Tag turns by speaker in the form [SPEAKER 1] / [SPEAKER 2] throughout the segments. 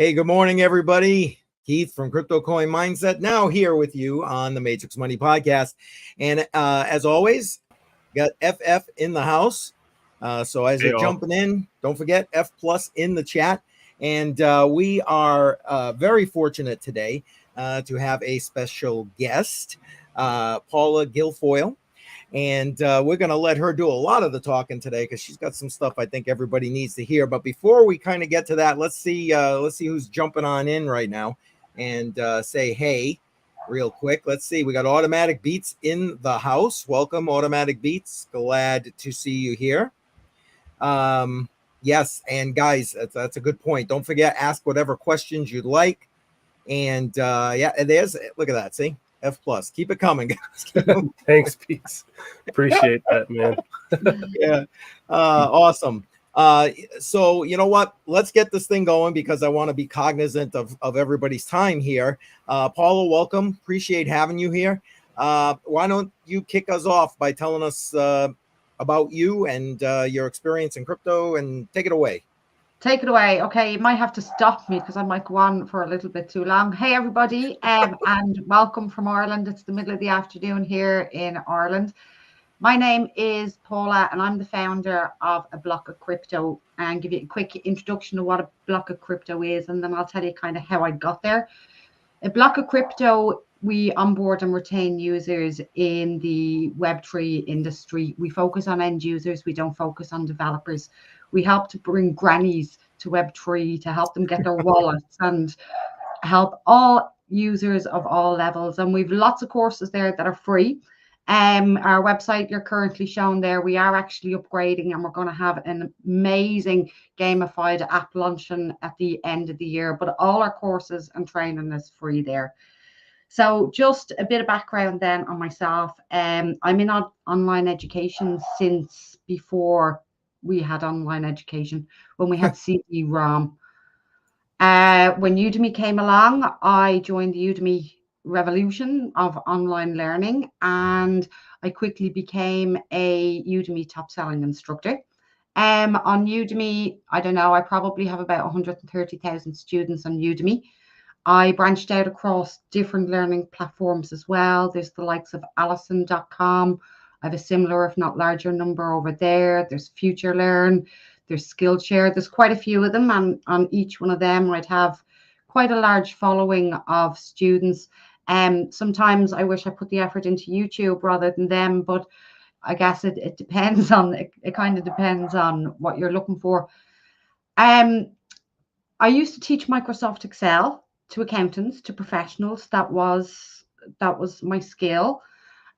[SPEAKER 1] Hey, good morning, everybody. Keith from Crypto Coin Mindset, now here with you on the Matrix Money Podcast. And as always, got FF in the house. So as you're jumping in, don't forget F plus in the chat. And we are very fortunate today to have a special guest, Paula Guilfoyle. And we're going to let her do a lot of the talking today because she's got some stuff I think everybody needs to hear. But before we kind of get to that, let's see who's jumping on in right now and say hey real quick. Let's see. We got Automatic Beats in the house. Welcome, Automatic Beats. Glad to see you here. Yes, and guys, that's a good point. Don't forget, ask whatever questions you'd like. And yeah, there's, look at that. See? F plus. Keep it coming, guys.
[SPEAKER 2] Thanks, Pete. Appreciate that, man.
[SPEAKER 1] Yeah. Awesome. So you know what? Let's get this thing going because I want to be cognizant of everybody's time here. Paula, welcome. Appreciate having you here. Why don't you kick us off by telling us about you and your experience in crypto, and take it away.
[SPEAKER 3] Take it away. Okay, you might have to stop me because I might go on for a little bit too long. Hey, everybody, and welcome from Ireland. It's the middle of the afternoon here in Ireland. My name is Paula, and I'm the founder of A Block of Crypto, and give you a quick introduction of what A Block of Crypto is, and then I'll tell you kind of how I got there. A Block of Crypto, we onboard and retain users in the Web3 industry. We focus on end users. We don't focus on developers. We help to bring grannies to Web3 to help them get their wallets and help all users of all levels. And we've lots of courses there that are free. Our website you're currently shown there, we are actually upgrading, and we're going to have an amazing gamified app launching at the end of the year. But all our courses and training is free there. So just a bit of background then on myself. I'm in online education since before we had online education, when we had CD-ROM. When Udemy came along, I joined the Udemy revolution of online learning, and I quickly became a Udemy top-selling instructor. On Udemy, I don't know, I probably have about 130,000 students on Udemy. I branched out across different learning platforms as well. There's the likes of Allison.com. I have a similar, if not larger, number over there. There's FutureLearn, there's Skillshare. There's quite a few of them, and on each one of them, I'd have quite a large following of students. Sometimes I wish I put the effort into YouTube rather than them, but I guess it depends on, it kind of depends on what you're looking for. I used to teach Microsoft Excel to accountants, to professionals. That was my skill.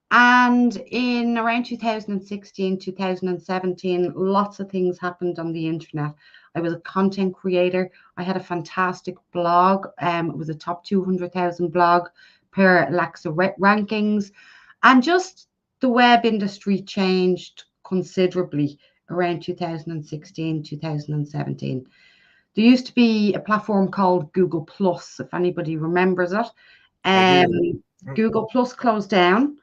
[SPEAKER 3] And in around 2016, 2017, lots of things happened on the internet. I was a content creator. I had a fantastic blog. It was a top 200,000 blog per Alexa rankings. And just the web industry changed considerably around 2016, 2017. There used to be a platform called Google Plus, if anybody remembers it. Google Plus closed down,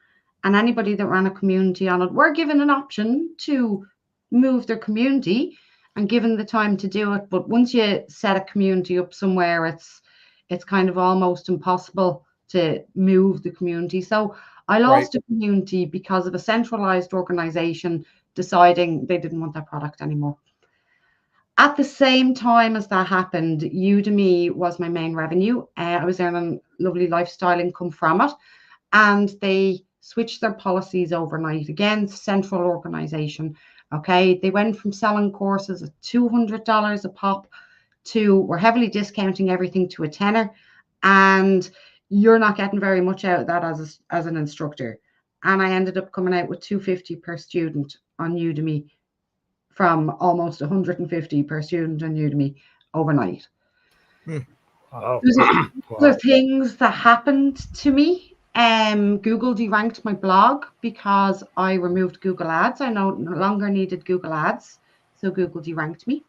[SPEAKER 3] and anybody that ran a community on it were given an option to move their community and given the time to do it. But once you set a community up somewhere, it's kind of almost impossible to move the community. So I lost a community because of a centralized organization deciding they didn't want that product anymore. At the same time as that happened, Udemy was my main revenue. I was earning lovely lifestyle income from it, and they switched their policies overnight. Again, central organization. Okay, they went from selling courses at $200 a pop to we're heavily discounting everything to a tenner, and you're not getting very much out of that as an instructor. And I ended up coming out with $250 per student on Udemy, from almost 150 per student on Udemy overnight.
[SPEAKER 2] Wow.
[SPEAKER 3] There's other things that happened to me. Google deranked my blog because I removed Google Ads. I no longer needed Google Ads, so Google deranked me.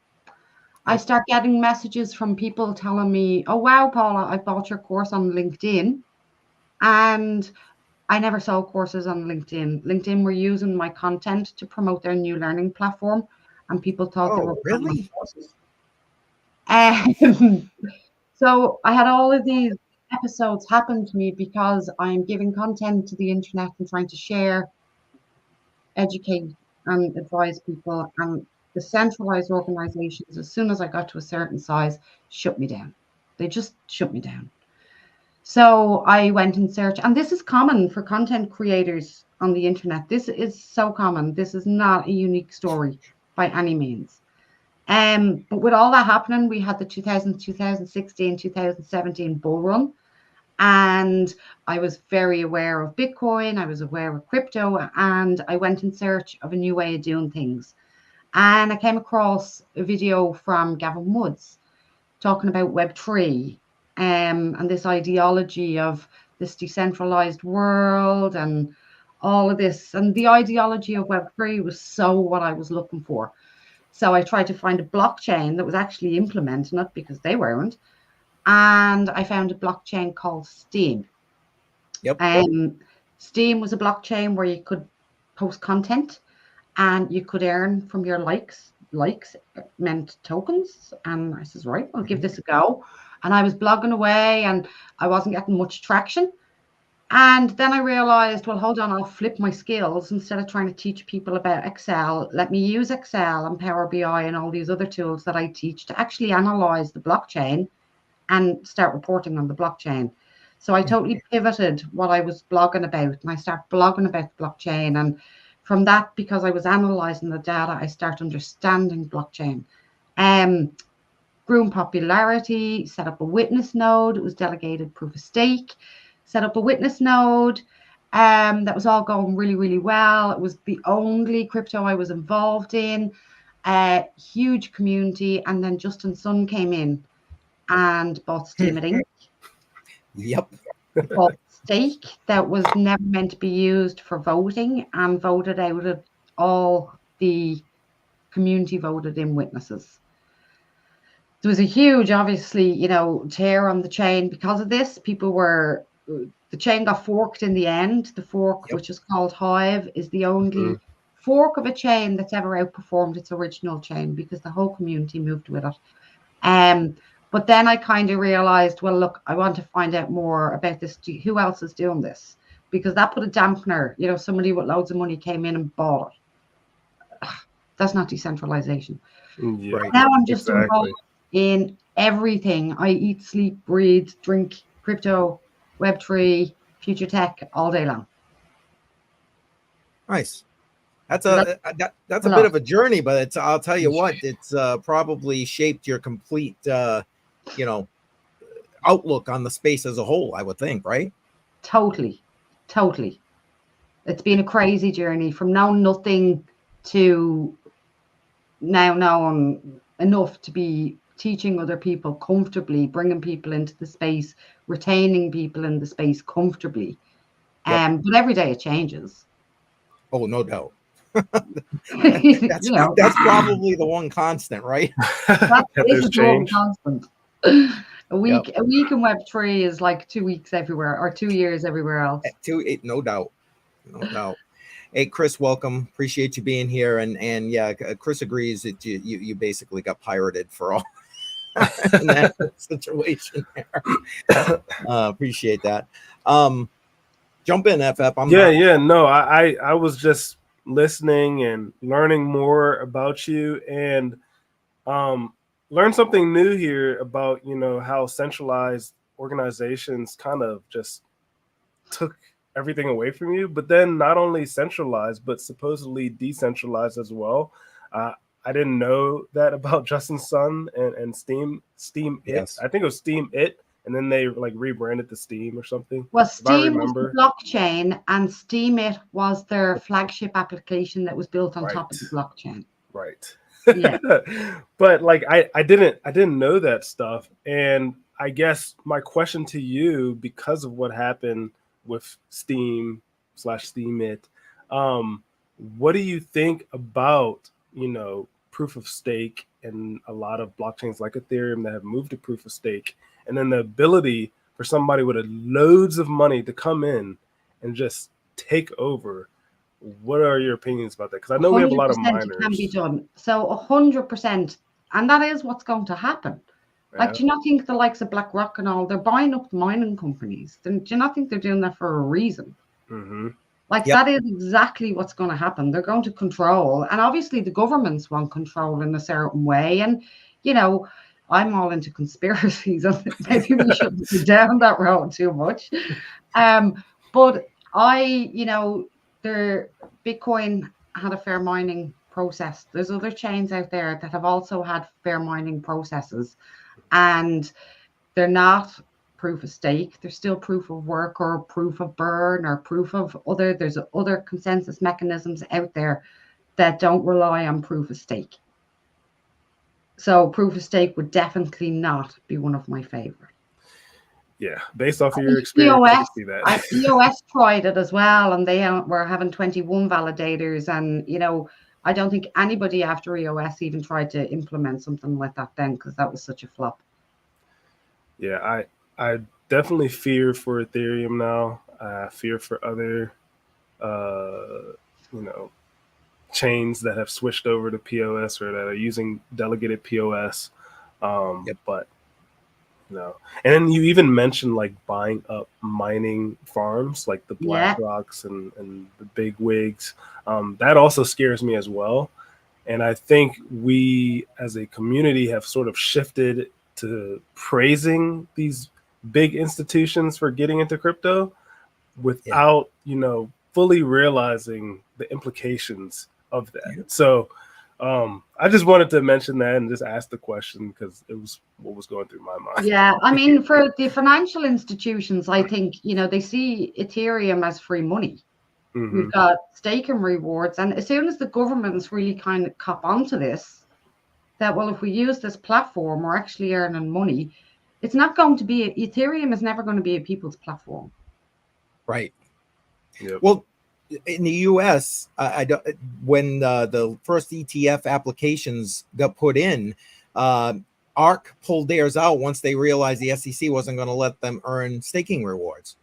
[SPEAKER 3] I start getting messages from people telling me, oh, wow, Paula, I bought your course on LinkedIn. And I never sold courses on LinkedIn. LinkedIn were using my content to promote their new learning platform, and people thought they were
[SPEAKER 1] really
[SPEAKER 3] courses. So I had all of these episodes happen to me because I'm giving content to the internet and trying to share, educate, and advise people. And the centralized organizations, as soon as I got to a certain size, shut me down. They just shut me down. So I went in search, and this is common for content creators on the internet. This is so common. This is not a unique story by any means. But with all that happening, we had the 2016, 2017 bull run. And I was very aware of Bitcoin. I was aware of crypto, and I went in search of a new way of doing things. And I came across a video from Gavin Woods talking about Web3 and this ideology of this decentralized world and all of this. And the ideology of Web3 was so what I was looking for. So I tried to find a blockchain that was actually implementing it because they weren't. And I found a blockchain called Steam.
[SPEAKER 1] Yep.
[SPEAKER 3] Steam was a blockchain where you could post content and you could earn from your likes. Likes meant tokens. And I says, right, I'll give this a go. And I was blogging away and I wasn't getting much traction. And then I realized, well, hold on, I'll flip my skills. Instead of trying to teach people about Excel, let me use Excel and Power BI and all these other tools that I teach to actually analyze the blockchain and start reporting on the blockchain. So I totally pivoted what I was blogging about, and I started blogging about the blockchain. And from that, because I was analyzing the data, I started understanding blockchain. Grew in popularity, set up a witness node. It was delegated proof of stake. Set up a witness node. That was all going really, really well. It was the only crypto I was involved in. Huge community. And then Justin Sun came in and bought Steam Inc.
[SPEAKER 1] Yep.
[SPEAKER 3] Bought stake that was never meant to be used for voting and voted out of all the community voted in witnesses. There was a huge, obviously, tear on the chain because of this. The chain got forked in the end. The fork, which is called Hive, is the only fork of a chain that's ever outperformed its original chain because the whole community moved with it. But then I kind of realized, well, look, I want to find out more about this. Who else is doing this? Because that put a dampener. Somebody with loads of money came in and bought it. That's not decentralization.
[SPEAKER 2] Yeah,
[SPEAKER 3] right. Now I'm just involved in everything. I eat, sleep, breathe, drink crypto, Web3, future tech all day long.
[SPEAKER 1] Nice. That's a bit of a journey, but I'll tell you what, it's probably shaped your complete outlook on the space as a whole, I would think, right?
[SPEAKER 3] Totally. It's been a crazy journey from knowing nothing to now knowing enough to be teaching other people comfortably, bringing people into the space, retaining people in the space comfortably. But every day it changes.
[SPEAKER 1] Oh, no doubt. That's probably the one constant, right?
[SPEAKER 3] That's the one constant. A week in Web3 is like 2 weeks everywhere, or 2 years everywhere else.
[SPEAKER 1] No doubt. Hey, Chris, welcome. Appreciate you being here. And yeah, Chris agrees that you basically got pirated for all in that situation there. Appreciate that. Jump in, FF.
[SPEAKER 2] I was just listening and learning more about you, and learn something new here about how centralized organizations kind of just took everything away from you, but then not only centralized but supposedly decentralized as well. I didn't know that about Justin Sun and Steam
[SPEAKER 1] yes.
[SPEAKER 2] It. I think it was Steam It, and then they like rebranded to Steam or something.
[SPEAKER 3] Well, Steam was the blockchain, and Steam It was their flagship application that was built on top of the blockchain.
[SPEAKER 2] Right.
[SPEAKER 3] Yeah.
[SPEAKER 2] But like I didn't know that stuff, and I guess my question to you, because of what happened with Steam It, what do you think about proof of stake and a lot of blockchains like Ethereum that have moved to proof of stake, and then the ability for somebody with loads of money to come in and just take over? What are your opinions about that? Because I know we have a lot of miners.
[SPEAKER 3] It can be done. So 100%, and that is what's going to happen. Like, do you not think the likes of BlackRock and all, they're buying up the mining companies? Do you not think they're doing that for a reason?
[SPEAKER 2] Mm-hmm.
[SPEAKER 3] Like, that is exactly what's going to happen. They're going to control. And obviously the governments want control in a certain way. And, you know, I'm all into conspiracies. And maybe we shouldn't go down that road too much. But the Bitcoin had a fair mining process. There's other chains out there that have also had fair mining processes. And they're not proof of stake. They're still proof of work or proof of burn or proof of other. There's other consensus mechanisms out there that don't rely on proof of stake. So proof of stake would definitely not be one of my favorite.
[SPEAKER 2] Yeah, based off of your experience, I can see that.
[SPEAKER 3] EOS tried it as well, and they were having 21 validators. And, you know, I don't think anybody after EOS even tried to implement something like that then, because that was such a flop.
[SPEAKER 2] Yeah, I definitely fear for Ethereum now. I fear for other, chains that have switched over to POS or that are using delegated POS. But and then you even mentioned like buying up mining farms, like the BlackRocks and the big wigs. That also scares me as well. And I think we as a community have sort of shifted to praising these big institutions for getting into crypto without, fully realizing the implications of that. Yeah. So I just wanted to mention that and just ask the question because it was what was going through my mind.
[SPEAKER 3] Yeah, I mean, for the financial institutions, I think, they see Ethereum as free money. Mm-hmm. We've got staking rewards. And as soon as the governments really kind of cop onto this, that, well, if we use this platform, we're actually earning money. It's not going to be, Ethereum is never going to be a people's platform.
[SPEAKER 1] Right. Yep. Well, in the U.S., when the first ETF applications got put in, ARC pulled theirs out once they realized the SEC wasn't going to let them earn staking rewards.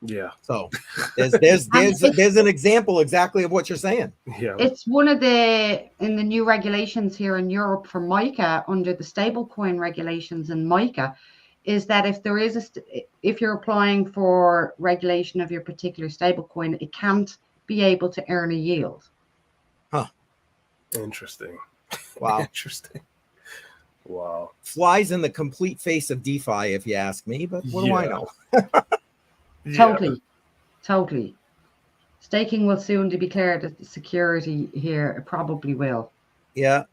[SPEAKER 2] Yeah.
[SPEAKER 1] So there's an example exactly of what you're saying.
[SPEAKER 2] Yeah.
[SPEAKER 3] It's one of in the new regulations here in Europe for MiCA, under the stablecoin regulations in MiCA, is that if you're applying for regulation of your particular stablecoin, it can't be able to earn a yield.
[SPEAKER 1] Huh.
[SPEAKER 2] Interesting.
[SPEAKER 1] Wow.
[SPEAKER 2] Interesting. Wow.
[SPEAKER 1] Flies in the complete face of DeFi, if you ask me, but what do I know?
[SPEAKER 3] Totally. Staking will soon be declared as security here. It probably will.
[SPEAKER 1] Yeah,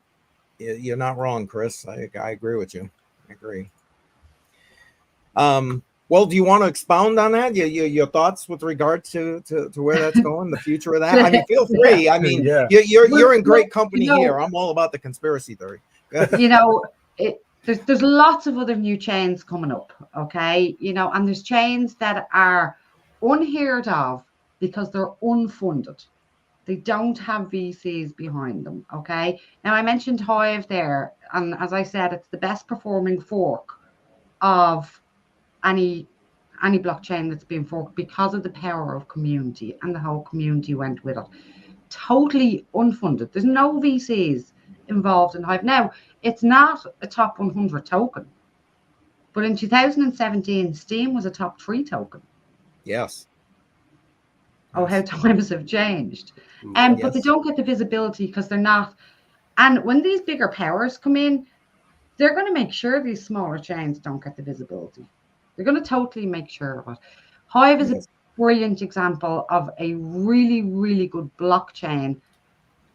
[SPEAKER 1] you're not wrong, Chris. I agree with you. I agree. Well, do you want to expound on that? Your thoughts with regard to where that's going, the future of that? I mean, feel free. I mean, you're in great company here. I'm all about the conspiracy theory.
[SPEAKER 3] There's lots of other new chains coming up, okay? And there's chains that are unheard of because they're unfunded. They don't have VCs behind them, okay? Now, I mentioned Hive there, and as I said, it's the best performing fork of any blockchain that's been forked because of the power of community, and the whole community went with it. Totally unfunded. There's no VCs involved in Hive. Now, it's not a top 100 token, but in 2017, Steam was a top 3 token.
[SPEAKER 1] Yes.
[SPEAKER 3] Oh, how times have changed. But they don't get the visibility because they're not. And when these bigger powers come in, they're going to make sure these smaller chains don't get the visibility. They're going to totally make sure of it. Hive is a brilliant example of a really, really good blockchain.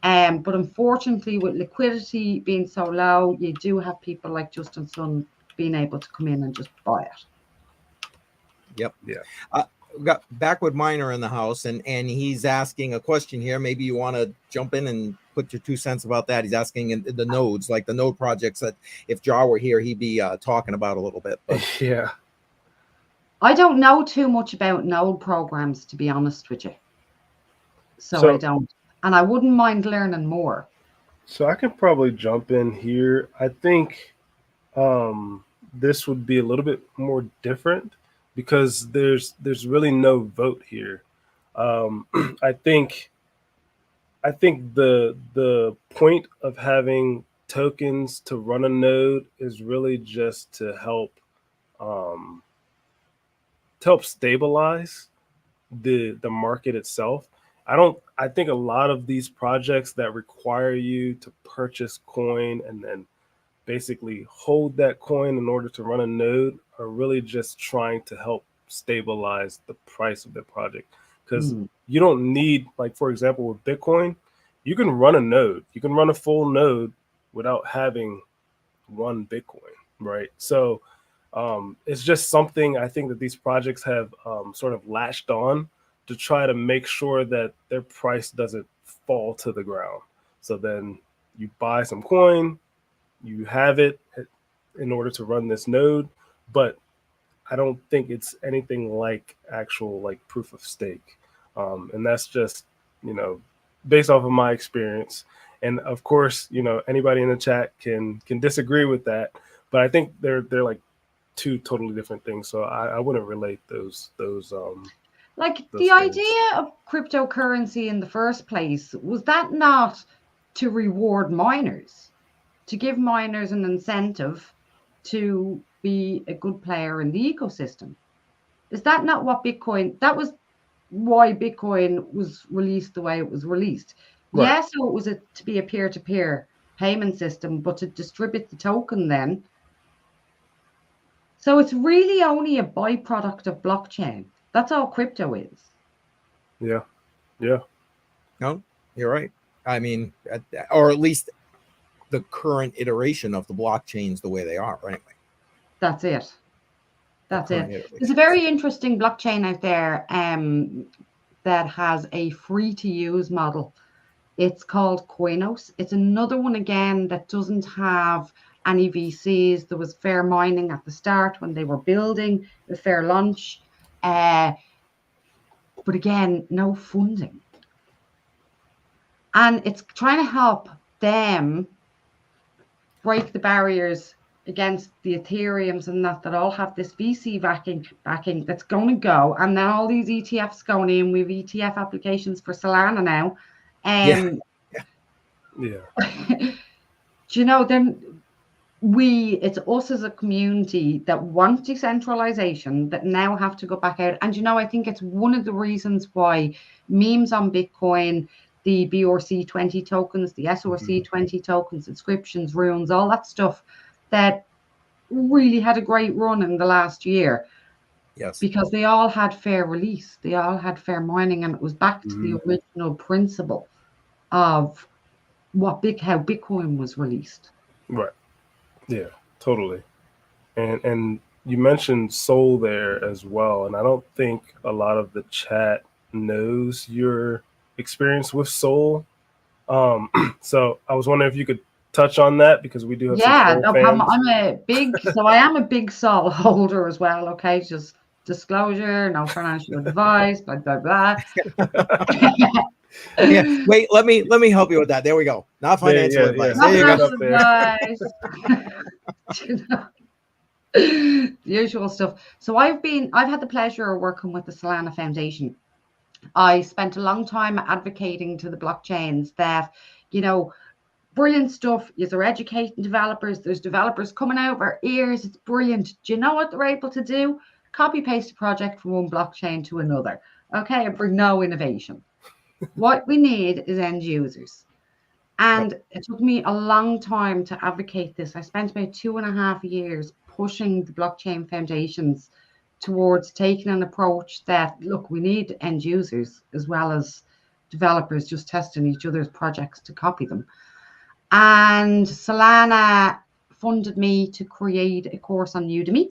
[SPEAKER 3] But unfortunately, with liquidity being so low, you do have people like Justin Sun being able to come in and just buy it.
[SPEAKER 1] Yep. Yeah. We got Backward Miner in the house, and he's asking a question here. Maybe you want to jump in and put your 2 cents about that. He's asking in the nodes, like the node projects that if Jar were here, he'd be talking about a little bit. But.
[SPEAKER 2] Yeah.
[SPEAKER 3] I don't know too much about node programs, to be honest with you. So I don't. And I wouldn't mind learning more.
[SPEAKER 2] So I could probably jump in here. I think this would be a little bit more different because there's really no vote here. I think the point of having tokens to run a node is really just to help stabilize the market itself. I think a lot of these projects that require you to purchase coin and then basically hold that coin in order to run a node are really just trying to help stabilize the price of the project. Because you don't need, like, for example, with Bitcoin, you can run a node, you can run a full node without having one Bitcoin, right? So it's just something I think that these projects have sort of latched on to try to make sure that their price doesn't fall to the ground. So then you buy some coin, you have it in order to run this node, but I don't think it's anything like actual like proof of stake. And that's just, based off of my experience. And of course, anybody in the chat can disagree with that, but I think they're like two totally different things. So I wouldn't relate those
[SPEAKER 3] like
[SPEAKER 2] those
[SPEAKER 3] the
[SPEAKER 2] things.
[SPEAKER 3] idea of cryptocurrency in the first place, was that not to reward miners, to give miners an incentive to be a good player in the ecosystem? Is that not what Bitcoin, that was why Bitcoin was released the way it was released?
[SPEAKER 2] Right.
[SPEAKER 3] Yes, so it was to be a peer-to-peer payment system, but to distribute the token then. So it's really only a byproduct of blockchain. That's all crypto is.
[SPEAKER 2] Yeah.
[SPEAKER 1] No, you're right. I mean, or at least the current iteration of the blockchains the way they are, right?
[SPEAKER 3] That's it. That's it.
[SPEAKER 1] Iteration.
[SPEAKER 3] There's a very interesting blockchain out there that has a free-to-use model. It's called Koinos. It's another one again that doesn't have any VCs. There was fair mining at the start when they were building the fair launch, but again, no funding. And it's trying to help them break the barriers against the Ethereums and that all have this VC backing that's going to go. And then all these ETFs going in. We have ETF applications for Solana now.
[SPEAKER 2] Yeah.
[SPEAKER 3] Do you know, then it's us as a community that want decentralization that now have to go back out. And, I think it's one of the reasons why memes on Bitcoin, the BRC20 tokens, the SRC20 tokens, inscriptions, runes, all that stuff that really had a great run in the last year.
[SPEAKER 1] Yes.
[SPEAKER 3] Because they all had fair release. They all had fair mining, and it was back to the original principle of how Bitcoin was released.
[SPEAKER 2] Right. Yeah, totally. And you mentioned Sol there as well, and I don't think a lot of the chat knows your experience with Sol. So I was wondering if you could touch on that, because we do have some Sol fans.
[SPEAKER 3] I am a big Sol holder as well. Okay, just disclosure, no financial advice, blah blah blah.
[SPEAKER 1] Yeah. Wait, let me help you with that. There we go. Not financial advice.
[SPEAKER 3] Not
[SPEAKER 1] There you
[SPEAKER 3] financial advice. The usual stuff. So I've had the pleasure of working with the Solana Foundation. I spent a long time advocating to the blockchains that, brilliant stuff. You're educating developers. There's developers coming out of our ears. It's brilliant. Do you know what they're able to do? Copy paste a project from one blockchain to another. Okay, and bring no innovation. What we need is end users. And it took me a long time to advocate this. I spent about 2.5 years pushing the blockchain foundations towards taking an approach that, look, we need end users as well as developers just testing each other's projects to copy them. And Solana funded me to create a course on Udemy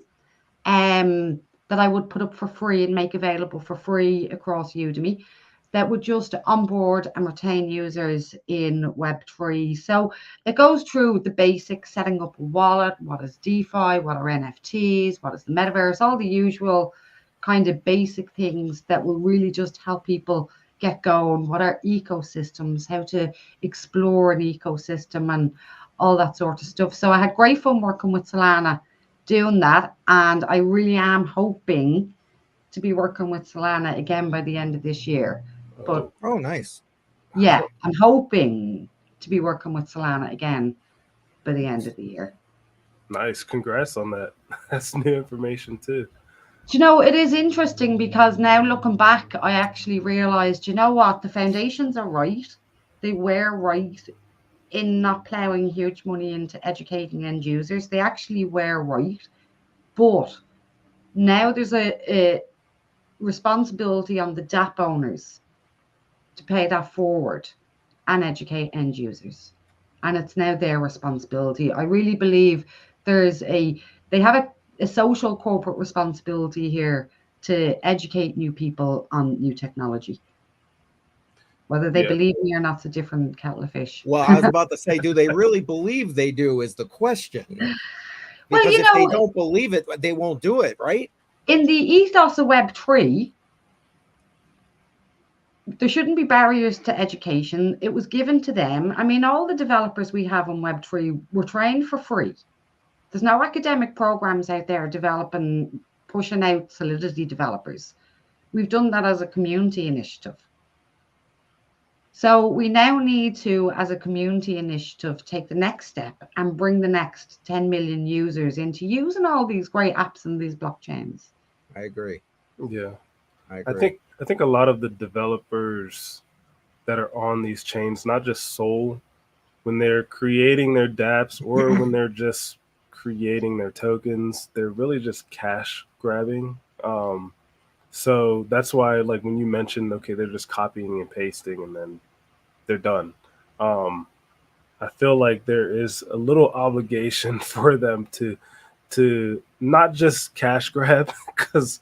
[SPEAKER 3] that I would put up for free and make available for free across Udemy, that would just onboard and retain users in Web3. So it goes through the basics, setting up a wallet, what is DeFi, what are NFTs, what is the metaverse, all the usual kind of basic things that will really just help people get going. What are ecosystems, how to explore an ecosystem and all that sort of stuff. So I had great fun working with Solana doing that. And I really am hoping to be working with Solana again by the end of this year. But
[SPEAKER 1] nice.
[SPEAKER 3] Yeah, I'm hoping to be working with Solana again by the end of the year.
[SPEAKER 2] Nice. Congrats on that. That's new information too.
[SPEAKER 3] Do you know, it is interesting because now looking back, I actually realized, you know what, the foundations are right. They were right in not plowing huge money into educating end users. They actually were right. But now there's a responsibility on the DApp owners to pay that forward and educate end users. And it's now their responsibility. I really believe they have a social corporate responsibility here to educate new people on new technology. Whether they believe me or not, it's a different kettle of fish.
[SPEAKER 1] Well, I was about to say, do they really believe they do is the question. Because
[SPEAKER 3] well,
[SPEAKER 1] if they don't believe it, they won't do it, right?
[SPEAKER 3] In the ethos of Web3, there shouldn't be barriers to education. It was given to them. I mean, all the developers we have on Web3 were trained for free. There's no academic programs out there pushing out Solidity developers. We've done that as a community initiative. So we now need to, as a community initiative, take the next step and bring the next 10 million users into using all these great apps and these blockchains.
[SPEAKER 1] I agree.
[SPEAKER 2] Yeah.
[SPEAKER 1] I agree.
[SPEAKER 2] I think a lot of the developers that are on these chains, not just Sol, when they're creating their dApps or when they're just creating their tokens, they're really just cash grabbing. So that's why, like, when you mentioned, okay, they're just copying and pasting and then they're done. I feel like there is a little obligation for them to not just cash grab, because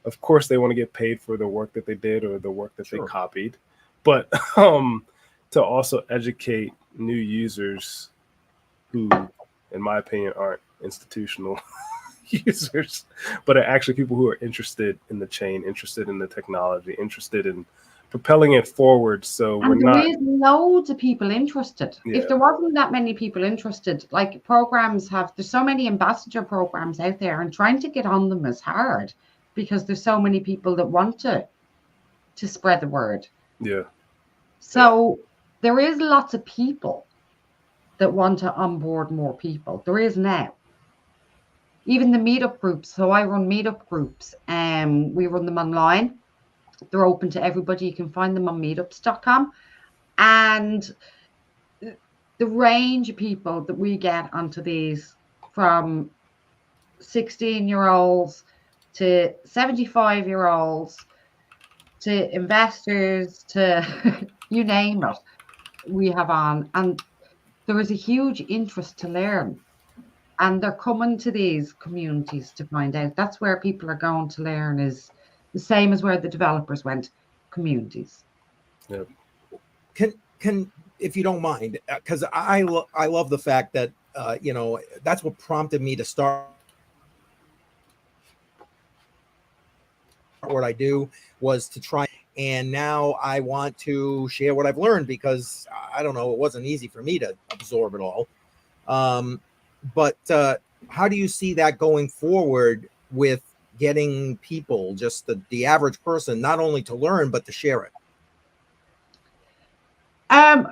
[SPEAKER 2] of course they want to get paid for the work that they did or the work that they copied, but to also educate new users who, in my opinion, aren't institutional users, but are actually people who are interested in the chain, interested in the technology, interested in propelling it forward. So
[SPEAKER 3] there is loads of people interested.
[SPEAKER 2] Yeah.
[SPEAKER 3] If there wasn't that many people interested, like there's so many ambassador programs out there, and trying to get on them is hard because there's so many people that want to spread the word.
[SPEAKER 2] Yeah.
[SPEAKER 3] So there is lots of people that want to onboard more people. There is now. Even the meetup groups. So I run meetup groups, and we run them online. They're open to everybody. You can find them on meetups.com. And the range of people that we get onto these, from 16-year-olds to 75-year-olds to investors to you name it, we have on. And there is a huge interest to learn. And they're coming to these communities to find out. That's where people are going to learn, is the same as where the developers went, communities.
[SPEAKER 2] Yeah.
[SPEAKER 1] Can if you don't mind, because I love the fact that that's what prompted me to start what I do, was to try, and now I want to share what I've learned, because I don't know, it wasn't easy for me to absorb it all. But how do you see that going forward with getting people, just the average person, not only to learn, but to share it?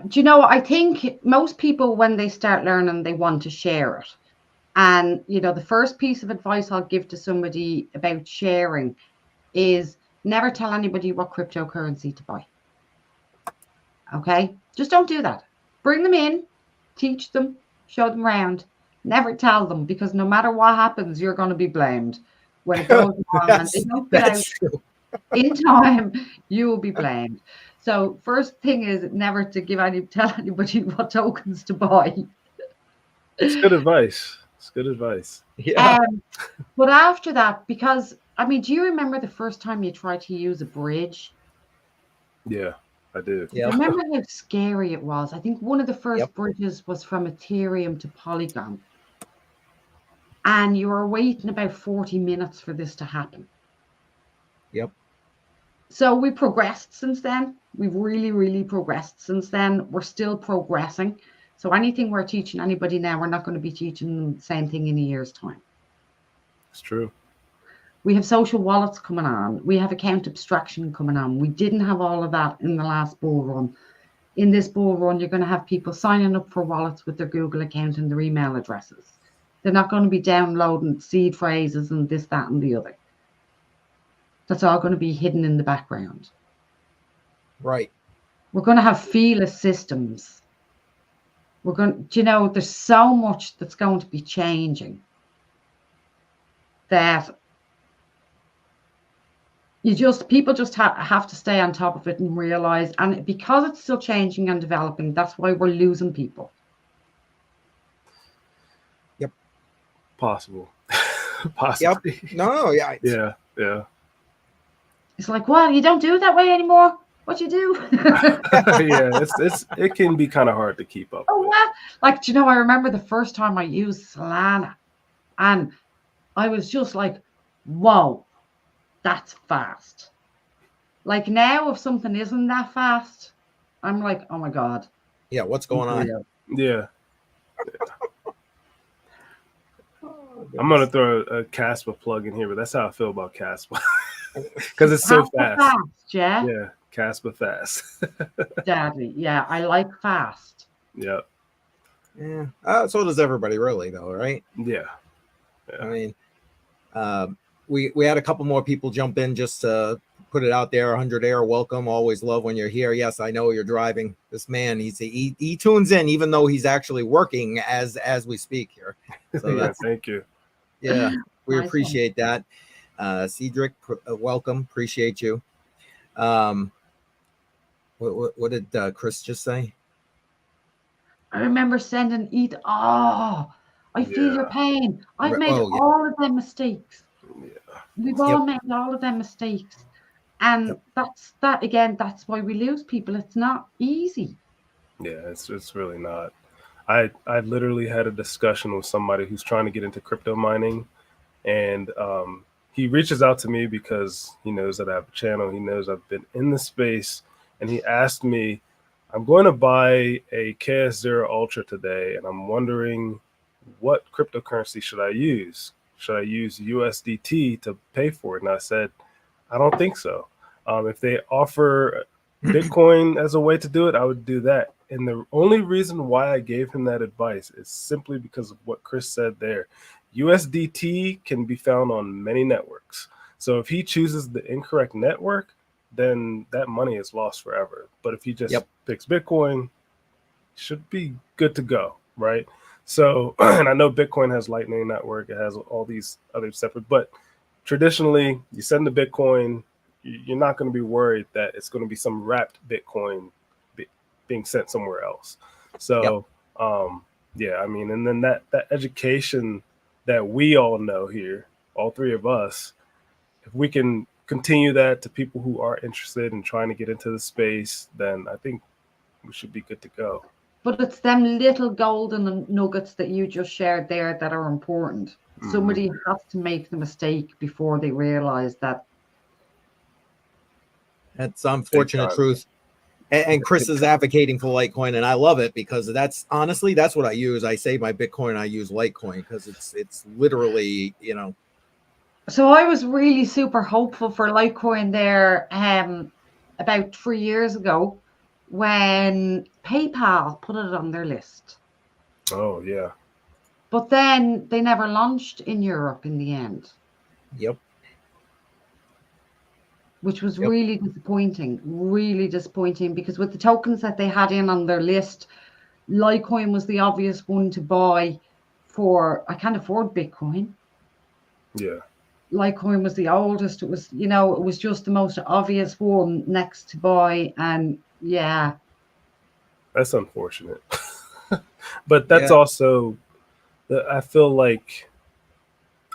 [SPEAKER 3] Do you know, I think most people, when they start learning, they want to share it. And, the first piece of advice I'll give to somebody about sharing is never tell anybody what cryptocurrency to buy. Okay? Just don't do that. Bring them in, teach them, show them around. Never tell them, because no matter what happens, you're going to be blamed. When it goes wrong and they don't get out in time, you will be blamed. So first thing is never to tell anybody what tokens to buy.
[SPEAKER 2] It's good advice. It's good advice.
[SPEAKER 1] Yeah.
[SPEAKER 3] But after that, because, do you remember the first time you tried to use a bridge?
[SPEAKER 2] Yeah, I do.
[SPEAKER 1] Yeah.
[SPEAKER 3] Remember how scary it was? I think one of the first bridges was from Ethereum to Polygon. And you were waiting about 40 minutes for this to happen.
[SPEAKER 1] Yep.
[SPEAKER 3] So we progressed since then. We've really, really progressed since then. We're still progressing. So anything we're teaching anybody now, we're not going to be teaching them the same thing in a year's time.
[SPEAKER 2] It's true.
[SPEAKER 3] We have social wallets coming on. We have account abstraction coming on. We didn't have all of that in the last bull run. in this bull run, you're going to have people signing up for wallets with their Google account and their email addresses. They're not going to be downloading seed phrases and this, that, and the other. That's all going to be hidden in the background.
[SPEAKER 1] Right.
[SPEAKER 3] We're going to have feeless systems. We're going, you know, there's so much that's going to be changing that people just have to stay on top of it and realize, and because it's still changing and developing, that's why we're losing people.
[SPEAKER 1] Yep.
[SPEAKER 2] Possible. Possibly.
[SPEAKER 1] Yep. No, yeah.
[SPEAKER 2] Yeah.
[SPEAKER 3] It's like, what? You don't do it that way anymore? What you do?
[SPEAKER 2] Yeah, it can be kind of hard to keep up.
[SPEAKER 3] Oh, what? Like, do you know, I remember the first time I used Solana, and I was just like, whoa, that's fast. Like now, if something isn't that fast, I'm like, oh my God.
[SPEAKER 1] Yeah, what's going on?
[SPEAKER 2] Yeah. I'm going to throw a Caspa plug in here, but that's how I feel about Caspa. Because it's so fast.
[SPEAKER 3] Yeah,
[SPEAKER 2] Caspa fast.
[SPEAKER 3] Deadly. Yeah, I like fast.
[SPEAKER 2] Yeah.
[SPEAKER 1] So does everybody, really, though, right?
[SPEAKER 2] Yeah.
[SPEAKER 1] I mean, we had a couple more people jump in just to put it out there. 100 Air, welcome. Always love when you're here. Yes, I know you're driving. This man, he tunes in even though he's actually working as we speak here. So
[SPEAKER 2] yeah, thank you.
[SPEAKER 1] Yeah, we
[SPEAKER 3] Nice
[SPEAKER 1] appreciate that. Cedric, welcome. Appreciate you. What did Chris just say?
[SPEAKER 3] I remember sending ETH. Oh, I feel your pain. I've made all of them mistakes.
[SPEAKER 2] Yeah.
[SPEAKER 3] We've all made all of them mistakes. And that's why we lose people. It's not easy.
[SPEAKER 2] Yeah, it's really not. I literally had a discussion with somebody who's trying to get into crypto mining, and he reaches out to me because he knows that I have a channel. He knows I've been in the space, and he asked me, I'm going to buy a KS0 Ultra today, and I'm wondering what cryptocurrency should I use? Should I use USDT to pay for it? And I said, I don't think so. If they offer Bitcoin as a way to do it, I would do that. And the only reason why I gave him that advice is simply because of what Chris said there. USDT can be found on many networks. So if he chooses the incorrect network, then that money is lost forever. But if he just picks Bitcoin, should be good to go, right? So, and I know Bitcoin has Lightning Network, it has all these other separate, but traditionally, you send the Bitcoin, you're not going to be worried that it's going to be some wrapped Bitcoin being sent somewhere else. So, yeah, I mean, and then that education that we all know here, all three of us, if we can continue that to people who are interested in trying to get into the space, then I think we should be good to go.
[SPEAKER 3] But it's them little golden nuggets that you just shared there that are important. Somebody has to make the mistake before they realize that.
[SPEAKER 1] That's unfortunate truth. And Chris is advocating for Litecoin, and I love it because that's honestly, that's what I use. I say my Bitcoin, I use Litecoin because it's literally, you know.
[SPEAKER 3] So I was really super hopeful for Litecoin there about 3 years ago when PayPal put it on their list.
[SPEAKER 2] Oh, yeah.
[SPEAKER 3] But then they never launched in Europe in the end.
[SPEAKER 1] Yep.
[SPEAKER 3] Which was really disappointing because with the tokens that they had in on their list, Litecoin was the obvious one to buy for, I can't afford Bitcoin.
[SPEAKER 2] Yeah.
[SPEAKER 3] Litecoin was the oldest. It was, you know, it was just the most obvious one next to buy. And yeah.
[SPEAKER 2] That's unfortunate. But that's also, I feel like,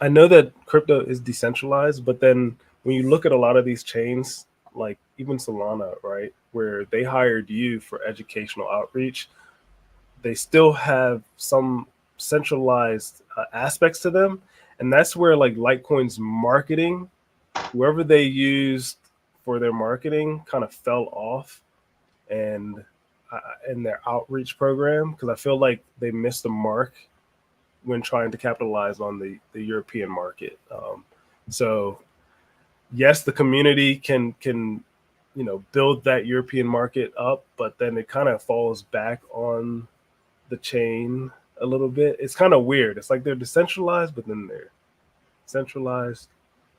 [SPEAKER 2] I know that crypto is decentralized, but then when you look at a lot of these chains, like even Solana, right, where they hired you for educational outreach, they still have some centralized aspects to them. And that's where like Litecoin's marketing, whoever they used for their marketing kind of fell off and in their outreach program, because I feel like they missed the mark when trying to capitalize on the European market. So yes, the community can build that European market up, but then it kind of falls back on the chain a little bit. It's kind of weird. It's like they're decentralized, but then they're centralized.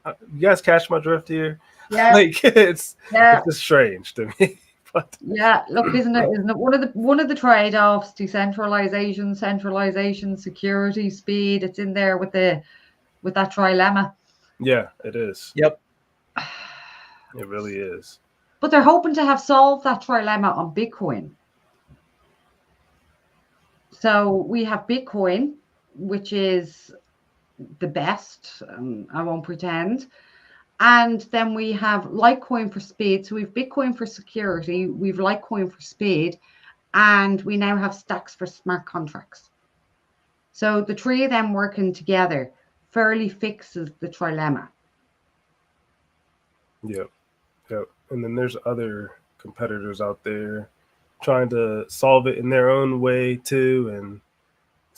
[SPEAKER 2] You guys catch my drift here?
[SPEAKER 3] Yeah.
[SPEAKER 2] Like it's just strange to me. But
[SPEAKER 3] yeah, look, isn't it one of the trade-offs? Decentralization, centralization, security, speed. It's in there with that trilemma.
[SPEAKER 2] Yeah, it is.
[SPEAKER 1] Yep.
[SPEAKER 2] It really is.
[SPEAKER 3] But they're hoping to have solved that trilemma on Bitcoin. So we have Bitcoin, which is the best, I won't pretend. And then we have Litecoin for speed. So we've Bitcoin for security, we've Litecoin for speed, and we now have stacks for smart contracts. So the three of them working together fairly fixes the trilemma.
[SPEAKER 2] Yep. And then there's other competitors out there trying to solve it in their own way too. And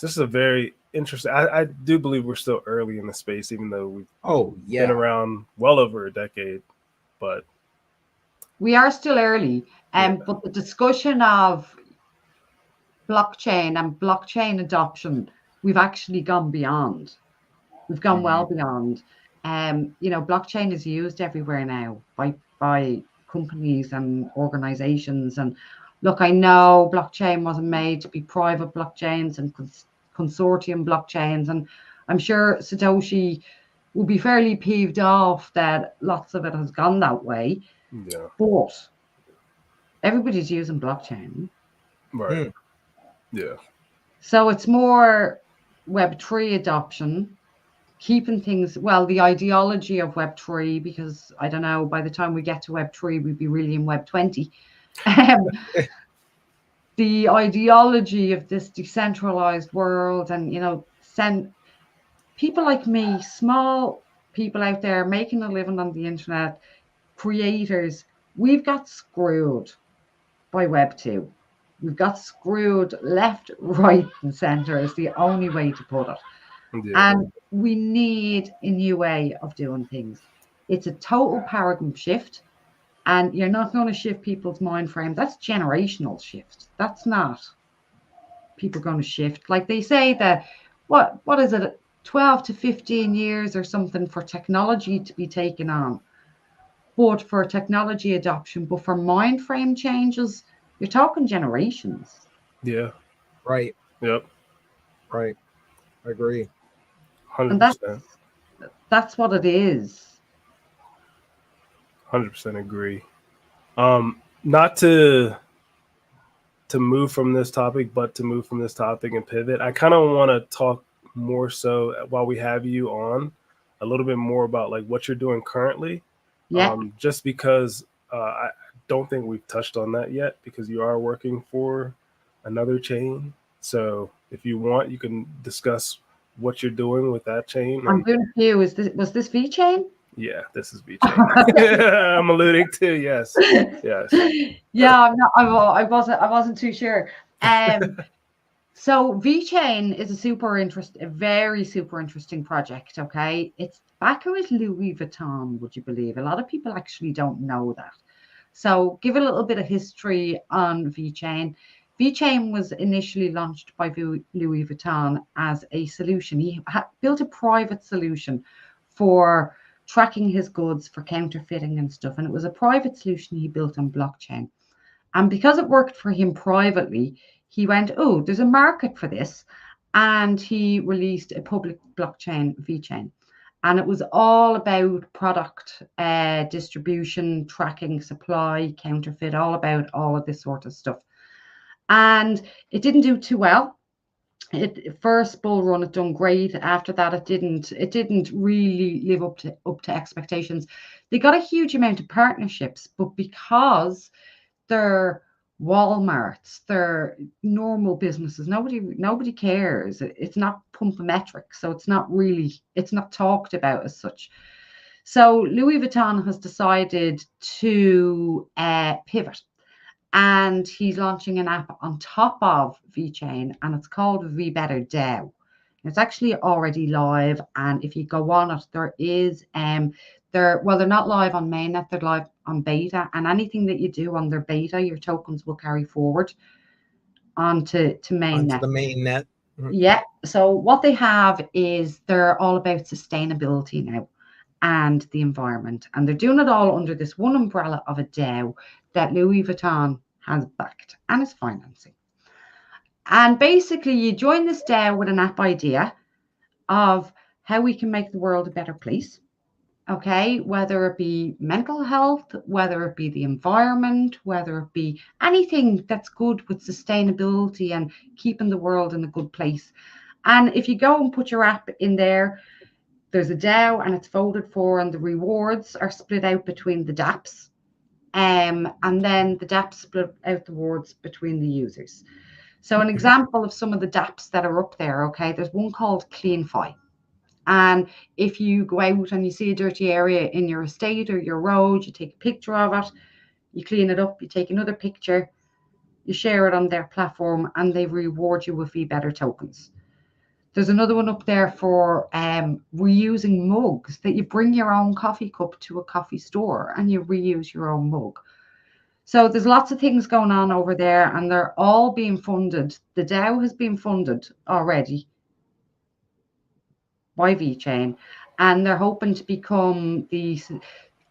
[SPEAKER 2] this is a very interesting. I do believe we're still early in the space, even though we've been around well over a decade. But
[SPEAKER 3] we are still early. But the discussion of blockchain and blockchain adoption, we've actually gone beyond. We've gone well beyond. Blockchain is used everywhere now by companies and organizations. And look, I know blockchain wasn't made to be private blockchains and consortium blockchains, and I'm sure Satoshi will be fairly peeved off that lots of it has gone that way.
[SPEAKER 2] Yeah.
[SPEAKER 3] But everybody's using blockchain.
[SPEAKER 2] Right. Yeah.
[SPEAKER 3] So it's more Web3 adoption, keeping things, well, the ideology of Web3, because I don't know, by the time we get to Web3, we'd be really in Web20. The ideology of this decentralized world, and send people like me, small people out there making a living on the internet, creators, we've got screwed by Web2. We've got screwed left, right, and center is the only way to put it. Yeah. And we need a new way of doing things. It's a total paradigm shift. And you're not going to shift people's mind frame. That's generational shift. That's not people going to shift. Like they say that, what is it, 12 to 15 years or something for technology to be taken on. But for technology adoption, but for mind frame changes, you're talking generations.
[SPEAKER 2] Yeah.
[SPEAKER 1] Right.
[SPEAKER 2] Yep.
[SPEAKER 1] Right. I agree.
[SPEAKER 2] 100%.
[SPEAKER 3] And that's what it is.
[SPEAKER 2] 100% agree. Not to move from this topic, but to move from this topic and pivot. I kind of want to talk more so while we have you on a little bit more about like what you're doing currently.
[SPEAKER 3] Yeah.
[SPEAKER 2] Just because I don't think we've touched on that yet, because you are working for another chain. So if you want, you can discuss what you're doing with that chain.
[SPEAKER 3] I'm doing a few. Was this VeChain?
[SPEAKER 2] Yeah, this is VeChain. I'm alluding to, yes.
[SPEAKER 3] Yeah, I wasn't too sure. So VeChain is a very super interesting project. Okay, it's backed with Louis Vuitton. Would you believe? A lot of people actually don't know that. So give a little bit of history on VeChain. VeChain was initially launched by Louis Vuitton as a solution. He built a private solution for tracking his goods for counterfeiting and stuff. And it was a private solution he built on blockchain. And because it worked for him privately, he went, oh, there's a market for this. And he released a public blockchain, VeChain. And it was all about product distribution, tracking, supply, counterfeit, all about all of this sort of stuff. And it didn't do too well. First bull run, it done great. After that, it didn't really live up to expectations. They got a huge amount of partnerships, but because they're Walmarts, they're normal businesses, nobody cares. It's not pumpometric, so it's not talked about as such. So Louis Vuitton has decided to pivot. And he's launching an app on top of VeChain, and it's called VBetter DAO. It's actually already live, and if you go on it, they're not live on mainnet, they're live on beta, and anything that you do on their beta, your tokens will carry forward onto mainnet.
[SPEAKER 1] Onto the mainnet.
[SPEAKER 3] Yeah. So what they have is they're all about sustainability now and the environment, and they're doing it all under this one umbrella of a DAO that Louis Vuitton has backed and is financing. And basically, you join this DAO with an app idea of how we can make the world a better place. Okay, whether it be mental health, whether it be the environment, whether it be anything that's good with sustainability and keeping the world in a good place. And if you go and put your app in there, there's a DAO and it's voted for, and the rewards are split out between the dApps. And then the dApps split out the rewards between the users. So an example of some of the dApps that are up there, okay, there's one called CleanFi. And if you go out and you see a dirty area in your estate or your road, you take a picture of it, you clean it up, you take another picture, you share it on their platform, and they reward you with better tokens. There's another one up there for reusing mugs, that you bring your own coffee cup to a coffee store and you reuse your own mug. So there's lots of things going on over there, and they're all being funded. The DAO has been funded already by VeChain, and they're hoping to become the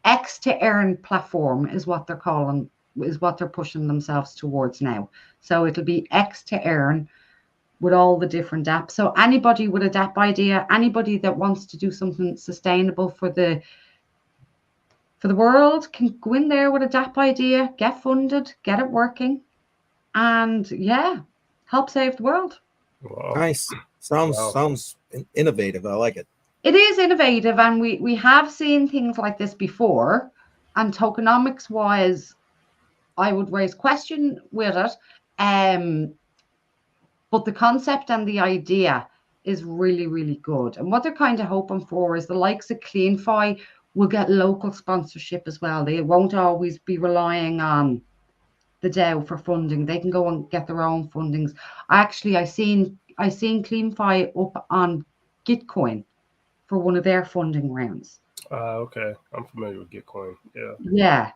[SPEAKER 3] X to earn platform is what they're calling, is what they're pushing themselves towards now. So it'll be X to earn with all the different apps. So anybody with a DApp idea, anybody that wants to do something sustainable for the world can go in there with a DApp idea, get funded, get it working, and yeah, help save the world.
[SPEAKER 2] Wow.
[SPEAKER 1] Nice. Sounds innovative. I like it.
[SPEAKER 3] It is innovative, and we have seen things like this before. And tokenomics wise, I would raise question with it. But the concept and the idea is really, really good. And what they're kind of hoping for is the likes of CleanFi will get local sponsorship as well. They won't always be relying on the DAO for funding. They can go and get their own fundings. Actually, I seen CleanFi up on Gitcoin for one of their funding rounds.
[SPEAKER 2] Okay, I'm familiar with Gitcoin.
[SPEAKER 3] Yeah.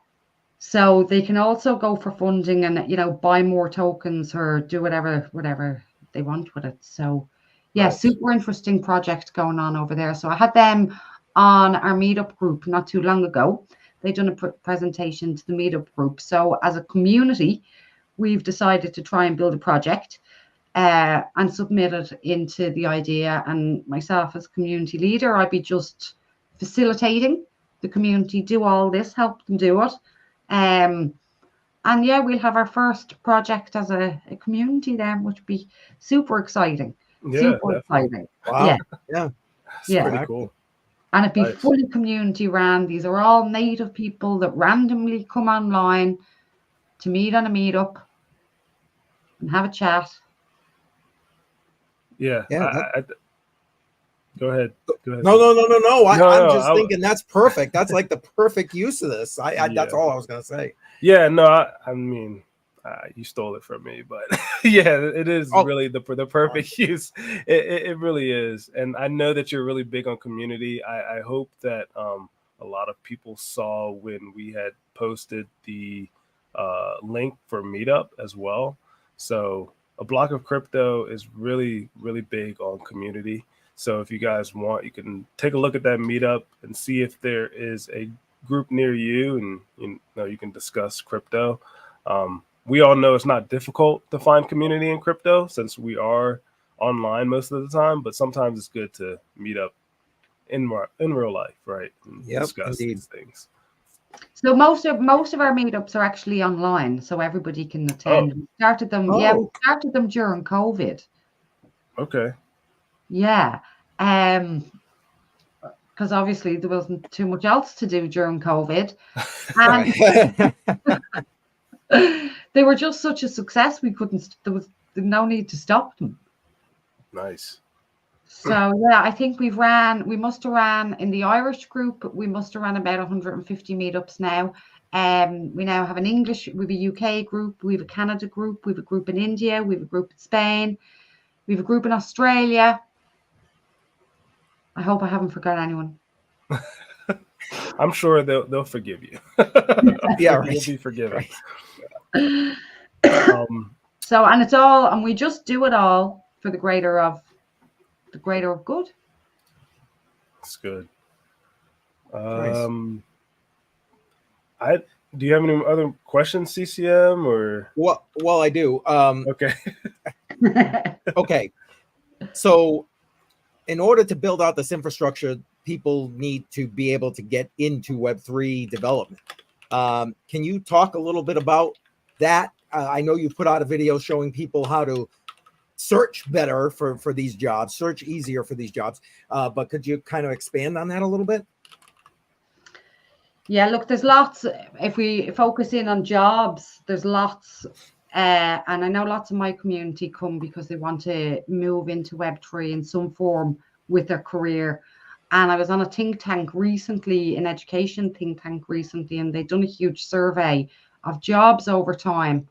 [SPEAKER 3] So they can also go for funding and buy more tokens or do whatever they want with it. So yeah,
[SPEAKER 2] Nice.
[SPEAKER 3] Super interesting project going on over there. So I had them on our meetup group not too long ago. They've done a presentation to the meetup group. So as a community, we've decided to try and build a project and submit it into the idea. And myself as community leader, I'd be just facilitating the community do all this, help them do it. And yeah, we'll have our first project as a community then, which would be super exciting.
[SPEAKER 2] Yeah,
[SPEAKER 3] super exciting.
[SPEAKER 1] Wow.
[SPEAKER 3] Yeah.
[SPEAKER 2] It's pretty cool.
[SPEAKER 3] And it'd be
[SPEAKER 2] Nice.
[SPEAKER 3] fully community ran. These are all native people that randomly come online to meet on a meetup and have a chat.
[SPEAKER 2] Yeah. Go ahead.
[SPEAKER 1] No. I'm just thinking that's perfect. That's like the perfect use of this. That's all I was gonna say.
[SPEAKER 2] Yeah, no, I mean, you stole it from me, but yeah, it is really the perfect use. It really is, and I know that you're really big on community. I hope that a lot of people saw when we had posted the link for Meetup as well. So A Block of Crypto is really, really big on community. So if you guys want, you can take a look at that meetup and see if there is a group near you, and you can discuss crypto. We all know it's not difficult to find community in crypto since we are online most of the time, but sometimes it's good to meet up in real life, right? And discuss these things.
[SPEAKER 3] So most of our meetups are actually online, so everybody can attend. We started them during COVID.
[SPEAKER 2] Okay.
[SPEAKER 3] Yeah. Because obviously there wasn't too much else to do during COVID. And they were just such a success, there was no need to stop them.
[SPEAKER 2] Nice.
[SPEAKER 3] So yeah, I think we must have ran in the Irish group, we must have ran about 150 meetups now. We now have an English, we have a UK group, we have a Canada group, we have a group in India, we have a group in Spain, we have a group in Australia. I hope I haven't forgot anyone.
[SPEAKER 2] I'm sure they'll forgive you.
[SPEAKER 1] Yeah, right.
[SPEAKER 2] You'll be forgiven.
[SPEAKER 1] Right.
[SPEAKER 3] So, and it's all, and we just do it all for the greater of good.
[SPEAKER 2] That's good.
[SPEAKER 1] Nice.
[SPEAKER 2] Do you have any other questions, CCM, or?
[SPEAKER 1] Well, I do.
[SPEAKER 2] Okay.
[SPEAKER 1] Okay. So, in order to build out this infrastructure, people need to be able to get into Web3 development. Can you talk a little bit about that? I know you put out a video showing people how to search better for these jobs, search easier for these jobs. But could you kind of expand on that a little bit?
[SPEAKER 3] Yeah, look, there's lots. If we focus in on jobs, there's lots. And I know lots of my community come because they want to move into Web3 in some form with their career. And I was on a think tank recently, an education think tank recently, and they'd done a huge survey of jobs over time.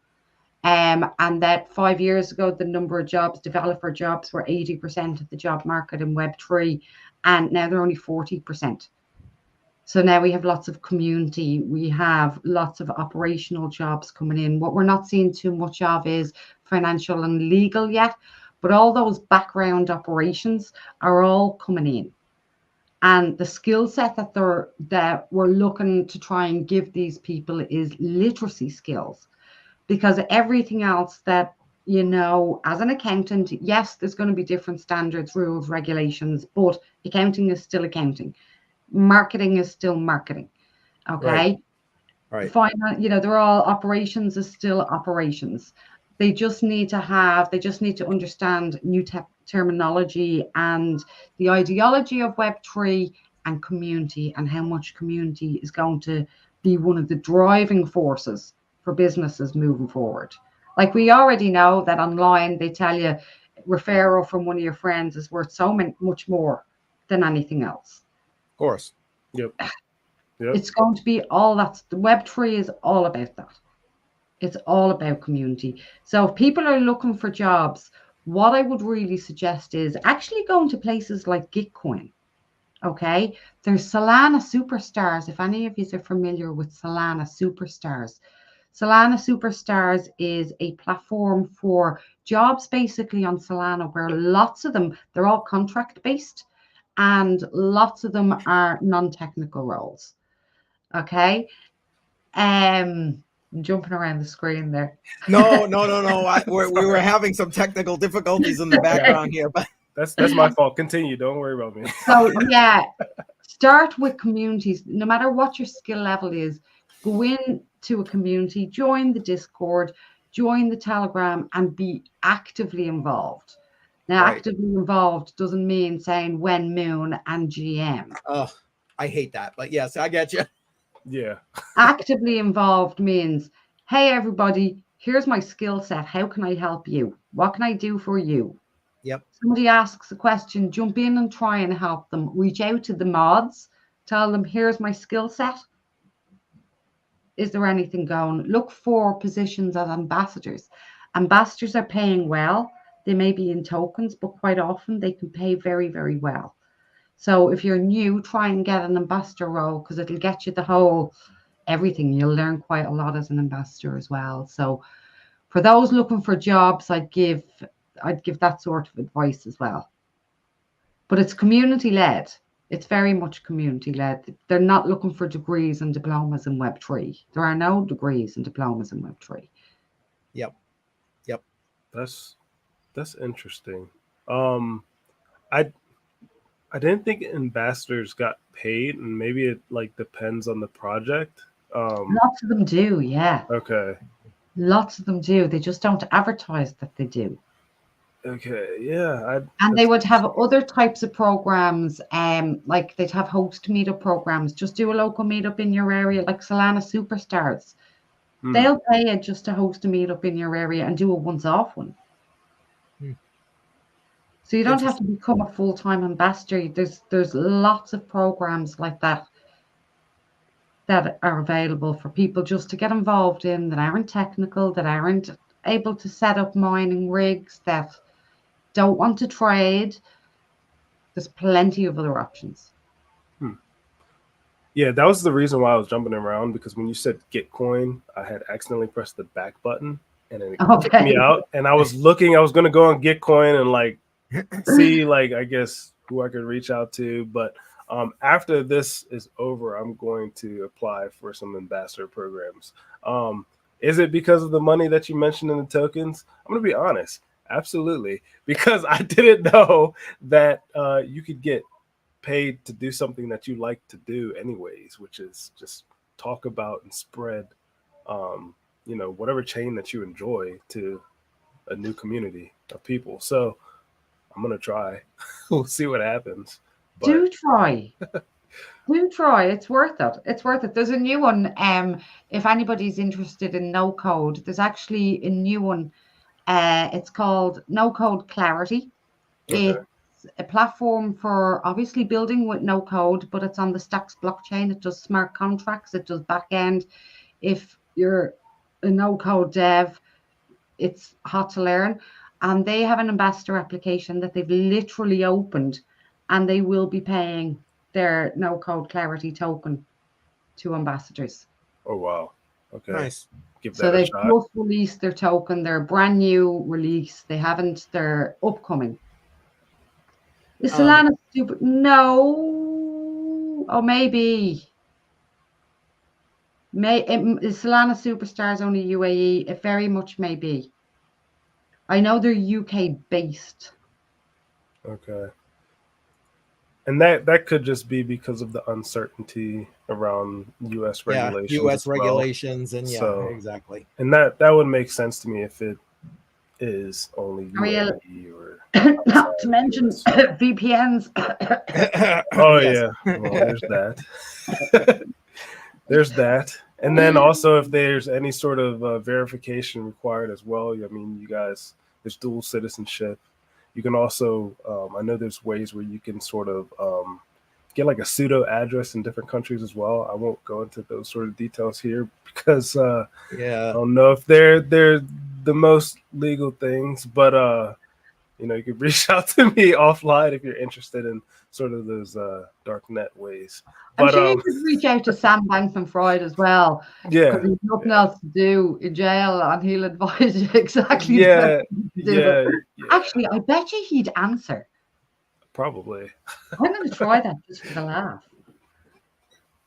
[SPEAKER 3] And that 5 years ago, the number of jobs, developer jobs, were 80% of the job market in Web3. And now they're only 40%. So now we have lots of community, we have lots of operational jobs coming in. What we're not seeing too much of is financial and legal yet, but all those background operations are all coming in. And the skill set that we're looking to try and give these people is literacy skills, because everything else that, you know, as an accountant, yes, there's going to be different standards, rules, regulations, but accounting is still accounting. Marketing is still marketing. Okay.
[SPEAKER 1] Right.
[SPEAKER 3] Finance, you know, they're all operations is still operations. They just need to understand new terminology and the ideology of Web3 and community, and how much community is going to be one of the driving forces for businesses moving forward. Like, we already know that online they tell you referral from one of your friends is worth so much more than anything else.
[SPEAKER 1] Of course.
[SPEAKER 2] Yep.
[SPEAKER 3] It's going to be all that. The Web3 is all about that. It's all about community. So if people are looking for jobs, what I would really suggest is actually going to places like Gitcoin. Okay. There's Solana Superstars. If any of you are familiar with Solana Superstars. Solana Superstars is a platform for jobs basically on Solana, where lots of them, they're all contract based, and lots of them are non-technical roles. Okay. I'm jumping around the screen there.
[SPEAKER 1] No. We were having some technical difficulties in the background here, but
[SPEAKER 2] that's my fault. Continue. Don't worry about me.
[SPEAKER 3] So yeah, start with communities. No matter what your skill level is, go into a community, join the Discord, join the Telegram, and be actively involved. Now,
[SPEAKER 1] Right.
[SPEAKER 3] actively involved doesn't mean saying when, moon, and GM.
[SPEAKER 1] Oh, I hate that, but yes, I get you.
[SPEAKER 2] Yeah.
[SPEAKER 3] Actively involved means, hey, everybody, here's my skill set. How can I help you? What can I do for you?
[SPEAKER 1] Yep.
[SPEAKER 3] Somebody asks a question, jump in and try and help them. Reach out to the mods, tell them, here's my skill set. Is there anything going? Look for positions as ambassadors. Ambassadors are paying well. They may be in tokens, but quite often they can pay very, very well. So if you're new, try and get an ambassador role, because it'll get you the whole everything. You'll learn quite a lot as an ambassador as well. So for those looking for jobs, I'd give that sort of advice as well. But it's community led. It's very much community led. They're not looking for degrees and diplomas in Web3. There are no degrees and diplomas in Web3.
[SPEAKER 1] Yep.
[SPEAKER 2] That's interesting. I didn't think ambassadors got paid, and maybe it like depends on the project.
[SPEAKER 3] Lots of them do, yeah.
[SPEAKER 2] Okay.
[SPEAKER 3] Lots of them do. They just don't advertise that they do.
[SPEAKER 2] Okay, yeah.
[SPEAKER 3] And they would have other types of programs, like they'd have host meetup programs. Just do a local meetup in your area, like Solana Superstars. They'll pay you just to host a meetup in your area and do a once-off one. So you don't have to become a full-time ambassador. There's lots of programs like that are available for people just to get involved in, that aren't technical, that aren't able to set up mining rigs, that don't want to trade. There's plenty of other options.
[SPEAKER 2] Yeah, that was the reason why I was jumping around, because when you said Gitcoin, I had accidentally pressed the back button and then it kicked me out. And I was going to go on Gitcoin and like see, like, I guess who I could reach out to. But after this is over, I'm going to apply for some ambassador programs. Is it because of the money that you mentioned in the tokens? I'm going to be honest. Absolutely. Because I didn't know that you could get paid to do something that you like to do anyways, which is just talk about and spread, whatever chain that you enjoy to a new community of people. So I'm going to try. We'll see what happens. But
[SPEAKER 3] do try. Do try. It's worth it. It's worth it. There's a new one. If anybody's interested in no code, there's actually a new one. It's called No Code Clarity.
[SPEAKER 2] Okay.
[SPEAKER 3] It's a platform for obviously building with no code, but it's on the Stacks blockchain. It does smart contracts. It does backend. If you're a no code dev, it's hot to learn. And they have an ambassador application that they've literally opened, and they will be paying their no code clarity token to ambassadors.
[SPEAKER 2] Oh, wow. Okay.
[SPEAKER 1] Nice.
[SPEAKER 3] So they've just released their token. They're a brand new release. They haven't, they're upcoming. Is Solana stupid? No. Oh, maybe. Is Solana Superstars only UAE? It very much may be. I know they're UK based.
[SPEAKER 2] Okay. And that could just be because of the uncertainty around U.S. regulations.
[SPEAKER 1] Yeah, U.S. regulations, and exactly.
[SPEAKER 2] And that would make sense to me if it is only UAE or
[SPEAKER 3] not to mention VPNs.
[SPEAKER 2] Oh yes. Yeah, well, there's that. There's that, and then also if there's any sort of verification required as well. I mean, you guys, there's dual citizenship. You can also, I know there's ways where you can sort of get like a pseudo address in different countries as well. I won't go into those sort of details here because I don't know if they're the most legal things, but you can reach out to me offline if you're interested in sort of those dark net ways.
[SPEAKER 3] I'm sure you could reach out to Sam Bankman-Fried as well.
[SPEAKER 2] Yeah.
[SPEAKER 3] Because there's nothing else to do in jail, and he'll advise you exactly.
[SPEAKER 2] Yeah.
[SPEAKER 3] Actually, I bet you he'd answer.
[SPEAKER 2] Probably.
[SPEAKER 3] I'm going to try that just for the laugh.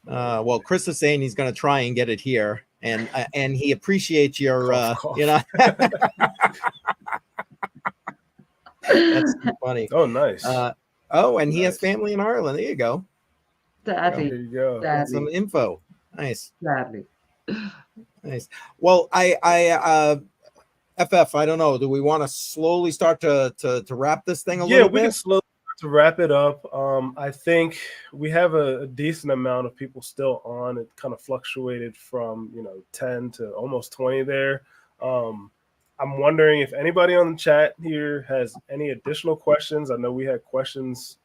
[SPEAKER 1] Well, Chris is saying he's going to try and get it here, and he appreciates your,
[SPEAKER 2] cough.
[SPEAKER 1] That's funny.
[SPEAKER 2] Oh, nice.
[SPEAKER 1] And he has family in Ireland. There you go.
[SPEAKER 3] Daddy.
[SPEAKER 2] There you go.
[SPEAKER 1] That's some info. Nice.
[SPEAKER 3] Sadly.
[SPEAKER 1] Nice. Well, I don't know. Do we want to slowly start to wrap this thing a little bit?
[SPEAKER 2] Yeah, we can slowly start to wrap it up. I think we have a decent amount of people still on. It kind of fluctuated from 10 to almost 20 there. I'm wondering if anybody on the chat here has any additional questions. I know we had questions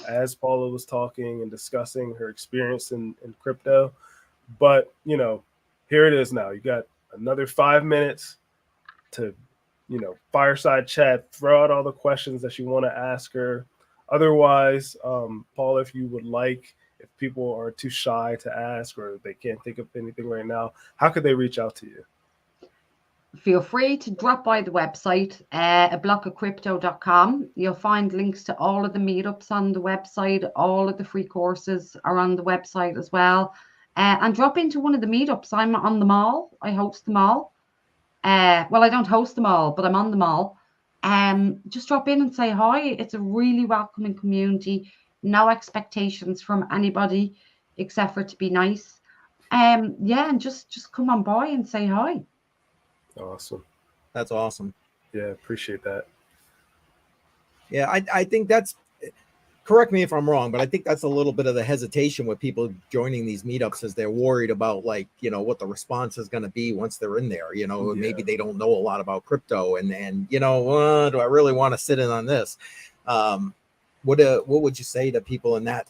[SPEAKER 2] as Paula was talking and discussing her experience in crypto, but here it is now. You got another 5 minutes to fireside chat, throw out all the questions that you want to ask her. Otherwise, Paula, if you would like, if people are too shy to ask or they can't think of anything right now, how could they reach out to you?
[SPEAKER 3] Feel free to drop by the website, ablockofcrypto.com. You'll find links to all of the meetups on the website. All of the free courses are on the website as well. And drop into one of the meetups. I'm on them all. I host them all. Well, I don't host them all, but I'm on them all. Just drop in and say hi. It's a really welcoming community. No expectations from anybody except for to be nice. And just come on by and say hi.
[SPEAKER 2] Awesome.
[SPEAKER 1] That's awesome.
[SPEAKER 2] Yeah, appreciate that.
[SPEAKER 1] Yeah, I think that's, correct me if I'm wrong, but I think that's a little bit of the hesitation with people joining these meetups, is they're worried about what the response is going to be once they're in there. Maybe they don't know a lot about crypto and do I really want to sit in on this? What would you say to people in that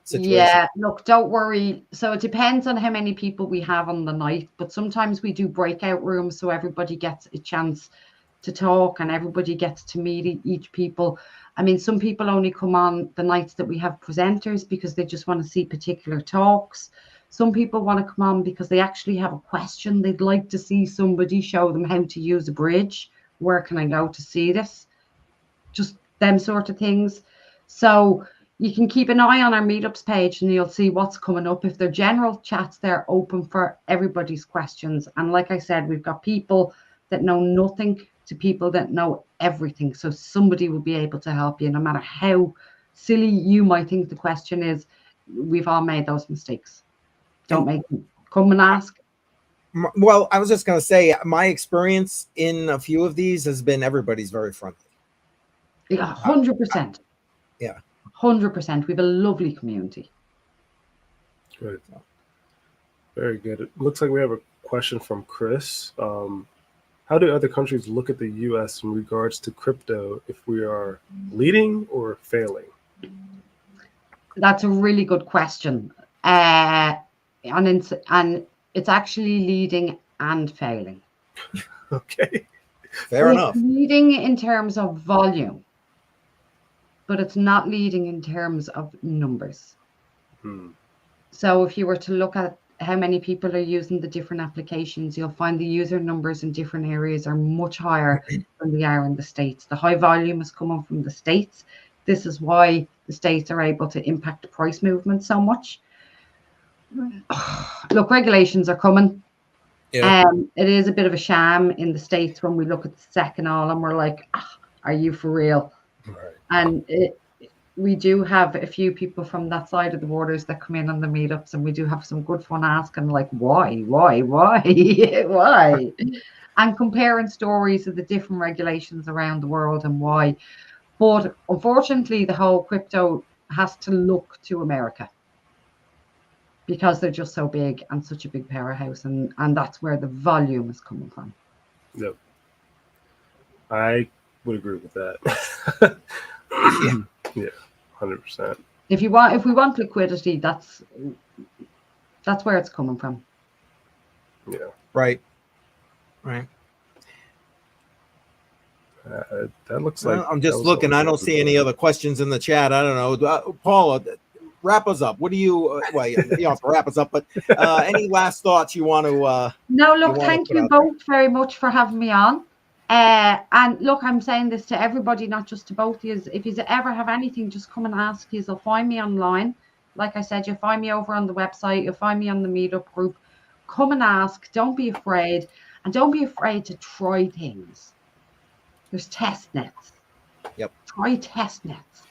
[SPEAKER 1] situation?
[SPEAKER 3] Yeah, look, don't worry. So it depends on how many people we have on the night, but sometimes we do breakout rooms so everybody gets a chance to talk, and everybody gets to meet each people. I mean, some people only come on the nights that we have presenters because they just want to see particular talks. Some people want to come on because they actually have a question. They'd like to see somebody show them how to use a bridge. Where can I go to see this? Just them sort of things. So you can keep an eye on our meetups page and you'll see what's coming up. If they're general chats, they're open for everybody's questions. And like I said, we've got people that know nothing to people that know everything. So somebody will be able to help you, no matter how silly you might think the question is. We've all made those mistakes. Don't make them. Come and ask.
[SPEAKER 1] Well, I was just going to say, my experience in a few of these has been everybody's very friendly.
[SPEAKER 3] Yeah, 100%.
[SPEAKER 1] Yeah.
[SPEAKER 3] 100%. We have a lovely community.
[SPEAKER 2] Good. Very good. It looks like we have a question from Chris. How do other countries look at the U.S. in regards to crypto, if we are leading or failing?
[SPEAKER 3] That's a really good question. And it's actually leading and failing.
[SPEAKER 2] Okay.
[SPEAKER 1] Fair enough.
[SPEAKER 3] Leading in terms of volume, but it's not leading in terms of numbers. So if you were to look at how many people are using the different applications, you'll find the user numbers in different areas are much higher than they are in the States. The high volume is coming from the States. This is why the States are able to impact the price movement so much. Look, regulations are coming.
[SPEAKER 1] Yeah.
[SPEAKER 3] It is a bit of a sham in the States when we look at the SEC and all, and we're like, are you for real?
[SPEAKER 2] Right.
[SPEAKER 3] And we do have a few people from that side of the waters that come in on the meetups, and we do have some good fun asking, like, why, why, and comparing stories of the different regulations around the world and why. But unfortunately, the whole crypto has to look to America because they're just so big and such a big powerhouse, and that's where the volume is coming from.
[SPEAKER 2] Yep. I would agree with that. Yeah, 100%.
[SPEAKER 3] If we want liquidity, that's where it's coming from.
[SPEAKER 2] Yeah.
[SPEAKER 1] Right.
[SPEAKER 2] That looks like
[SPEAKER 1] I'm just looking. I don't see any other questions in the chat. I don't know. Paula, wrap us up. What do you? Well, you don't have to wrap us up, but any last thoughts you want to?
[SPEAKER 3] No, look, thank you both very much for having me on. And look, I'm saying this to everybody, not just to both of you. If you ever have anything, just come and ask. You'll find me online. Like I said, you'll find me over on the website. You'll find me on the meetup group. Come and ask. Don't be afraid. And don't be afraid to try things. There's test nets.
[SPEAKER 1] Yep.
[SPEAKER 3] Try test nets.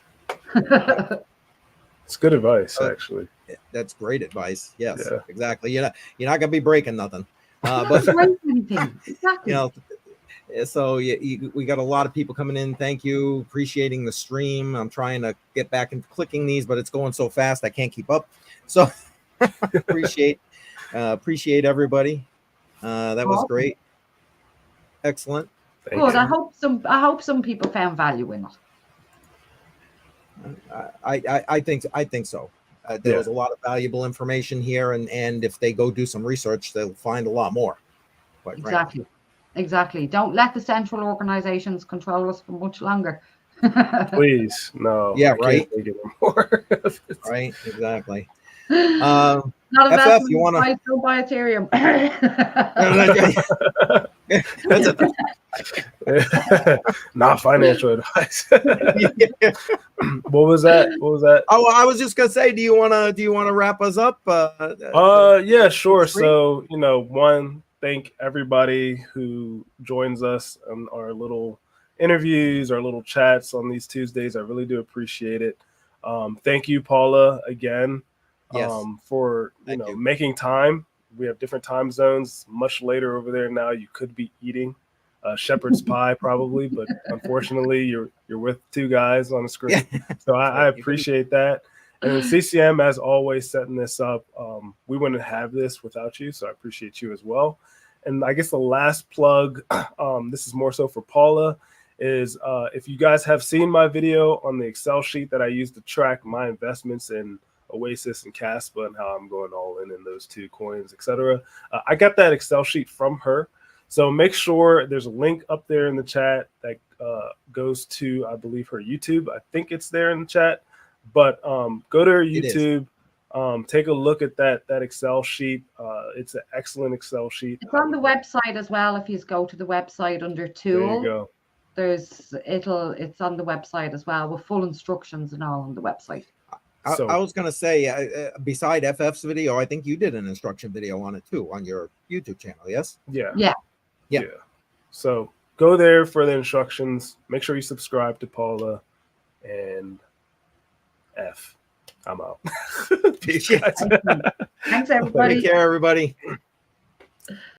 [SPEAKER 2] It's good advice, actually.
[SPEAKER 1] That's great advice. Yes,
[SPEAKER 2] yeah.
[SPEAKER 1] Exactly. You're not gonna be breaking nothing. But
[SPEAKER 3] exactly.
[SPEAKER 1] So we got a lot of people coming in. Thank you. Appreciating the stream. I'm trying to get back into clicking these, but it's going so fast I can't keep up. So appreciate everybody. That was great. Excellent.
[SPEAKER 3] Good. I hope some people found value in it.
[SPEAKER 1] I think so. There was a lot of valuable information here, and if they go do some research, they'll find a lot more.
[SPEAKER 3] Exactly. Don't let the central organizations control us for much longer.
[SPEAKER 2] Please, no.
[SPEAKER 1] Yeah, right. Right, exactly.
[SPEAKER 3] Not
[SPEAKER 1] FF, you want to
[SPEAKER 3] go buy Ethereum?
[SPEAKER 2] Not financial advice. What was that?
[SPEAKER 1] Oh, I was just gonna say, do you wanna wrap us up?
[SPEAKER 2] Yeah, sure. So thank everybody who joins us on our little interviews, our little chats on these Tuesdays. I really do appreciate it. Thank you, Paula, again. For making time. We have different time zones, much later over there now. You could be eating shepherd's pie probably, but unfortunately you're with two guys on the screen. So I appreciate that. And CCM, as always, setting this up. We wouldn't have this without you, so I appreciate you as well. And I guess the last plug, this is more so for Paula, is if you guys have seen my video on the Excel sheet that I use to track my investments in Oasis and Caspa and how I'm going all in those two coins, etc. I got that Excel sheet from her. So make sure there's a link up there in the chat that goes to, I believe, her YouTube. I think it's there in the chat. But go to her YouTube. Take a look at that Excel sheet. It's an excellent Excel sheet.
[SPEAKER 3] It's on the website as well. If you go to the website under tool,
[SPEAKER 2] there you go.
[SPEAKER 3] It's on the website as well with full instructions and all on the website.
[SPEAKER 1] I was going to say, beside FF's video, I think you did an instruction video on it too on your YouTube channel. Yes.
[SPEAKER 2] Yeah. So go there for the instructions. Make sure you subscribe to Paula, and I'm out. Peace, guys.
[SPEAKER 3] Thanks, everybody.
[SPEAKER 1] Take care, everybody.